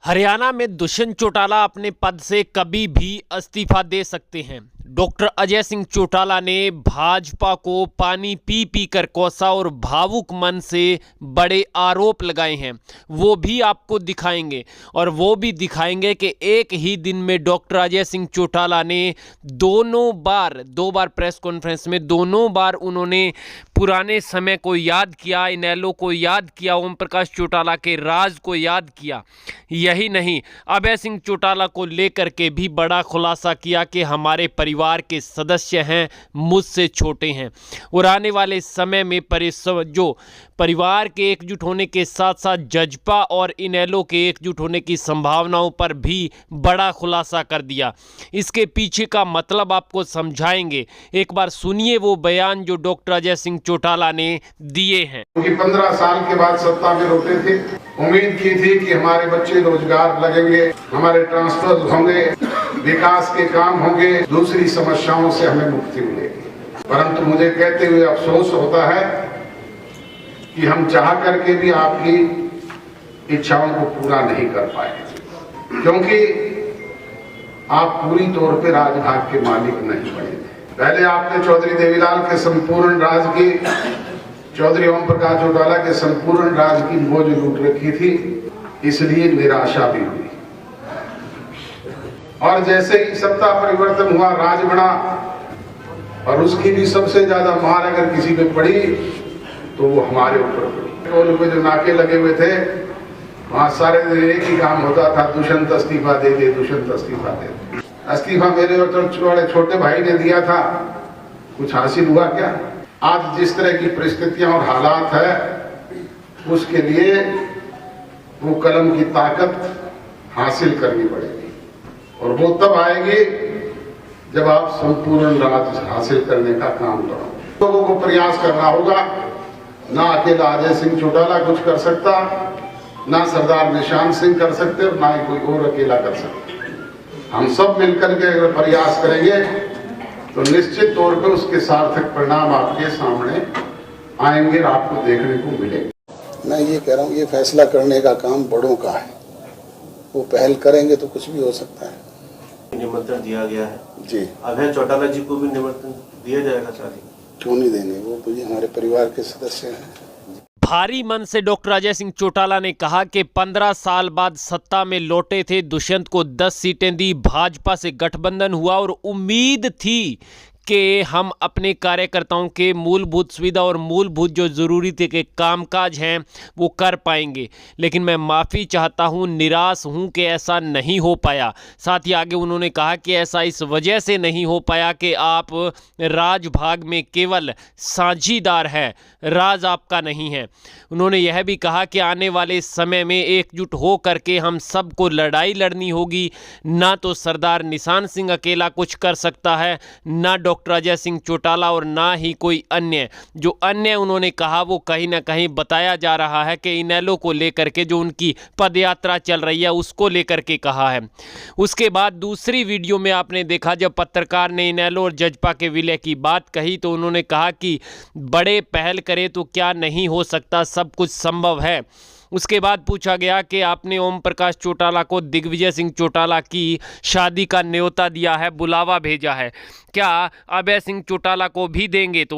हरियाणा में दुष्यंत चौटाला अपने पद से कभी भी इस्तीफा दे सकते हैं। डॉक्टर अजय सिंह चौटाला ने भाजपा को पानी पी पी कर कोसा और भावुक मन से बड़े आरोप लगाए हैं। वो भी आपको दिखाएंगे और वो भी दिखाएंगे कि एक ही दिन में डॉक्टर अजय सिंह चौटाला ने दो बार प्रेस कॉन्फ्रेंस में दोनों बार उन्होंने पुराने समय को याद किया, इनेलो को याद किया, ओम प्रकाश चौटाला के राज को याद किया। यही नहीं, अभय सिंह चौटाला को लेकर के भी बड़ा खुलासा किया कि हमारे परिवार के सदस्य हैं, मुझसे छोटे हैं और आने वाले समय में जो परिवार के एकजुट होने के साथ साथ जजपा और इनेलो के एकजुट होने की संभावनाओं पर भी बड़ा खुलासा कर दिया। इसके पीछे का मतलब आपको समझाएंगे। एक बार सुनिए वो बयान जो डॉक्टर अजय सिंह चौटाला ने दिए हैं। 15 साल के बाद सत्ता में लौटे थे, उम्मीद की थी कि हमारे बच्चे रोजगार लगेंगे, हमारे ट्रांसफर होंगे, विकास के काम होंगे, दूसरी समस्याओं से हमें मुक्ति मिलेगी। परंतु मुझे कहते हुए अफसोस होता है कि हम चाह करके भी आपकी इच्छाओं को पूरा नहीं कर पाए, क्योंकि आप पूरी तौर पे राजभाग के मालिक नहीं बने। पहले आपने चौधरी देवीलाल के संपूर्ण राज की, चौधरी ओम प्रकाश चौटाला के संपूर्ण राज की बोझ लूट रखी थी, इसलिए निराशा भी हुई। और जैसे ही सत्ता परिवर्तन हुआ, राज बढ़ा और उसकी भी सबसे ज्यादा मार अगर किसी पे पड़ी तो वो हमारे ऊपर पड़ी। टोल पे जो नाके लगे हुए थे वहां सारे दिन एक ही काम होता था, दुष्यंत इस्तीफा दे दे, दुष्यंत इस्तीफा दे दे। इस्तीफा मेरे और छोटे भाई ने दिया था, कुछ हासिल हुआ क्या? आज जिस तरह की परिस्थितियां और हालात है, उसके लिए वो कलम की ताकत हासिल करनी पड़ेगी और वो तब आएगी जब आप संपूर्ण राज हासिल करने का काम करो। लोगों को प्रयास करना होगा। ना अकेला अजय सिंह चौटाला कुछ कर सकता, ना सरदार निशांत सिंह कर सकते और ना ही कोई और अकेला कर सकता। हम सब मिलकर के अगर प्रयास करेंगे तो निश्चित तौर पे उसके सार्थक परिणाम आपके सामने आएंगे और आपको देखने को मिलेंगे। मैं ये कह रहा हूँ, ये फैसला करने का काम बड़ों का है। वो पहल करेंगे तो कुछ भी हो सकता है। निमंत्रण दिया गया है जी, अभय चौटाला जी को भी निमंत्रण दिया जाएगा। सारी क्यों नहीं देंगे? वो तो ये हमारे परिवार के सदस्य हैं। भारी मन से डॉक्टर अजय सिंह चौटाला ने कहा कि 15 साल बाद सत्ता में लौटे थे, दुष्यंत को 10 सीटें दी, भाजपा से गठबंधन हुआ और उम्मीद थी कि हम अपने कार्यकर्ताओं के मूलभूत सुविधा और मूलभूत जो ज़रूरी थे कि कामकाज हैं वो कर पाएंगे। लेकिन मैं माफ़ी चाहता हूं, निराश हूं कि ऐसा नहीं हो पाया। साथ ही आगे उन्होंने कहा कि ऐसा इस वजह से नहीं हो पाया कि आप राजभाग में केवल साझीदार है, राज आपका नहीं है। उन्होंने यह भी कहा कि आने वाले समय में एकजुट हो करके हम सबको लड़ाई लड़नी होगी। ना तो सरदार निशांत सिंह अकेला कुछ कर सकता है, ना डॉक्टर अजय सिंह चौटाला और ना ही कोई अन्य। जो अन्य उन्होंने कहा वो कहीं ना कहीं बताया जा रहा है कि इनेलो को लेकर के जो उनकी पदयात्रा चल रही है उसको लेकर के कहा है। उसके बाद दूसरी वीडियो में आपने देखा जब पत्रकार ने इनेलो और जजपा के विलय की बात कही तो उन्होंने कहा कि बड़े पहल करें तो क्या नहीं हो सकता, सब कुछ संभव है। उसके बाद पूछा गया कि आपने ओम प्रकाश चौटाला को दिग्विजय सिंह चौटाला की शादी का न्योता दिया है, बुलावा भेजा है, क्या अभय सिंह चौटाला को भी देंगे? तो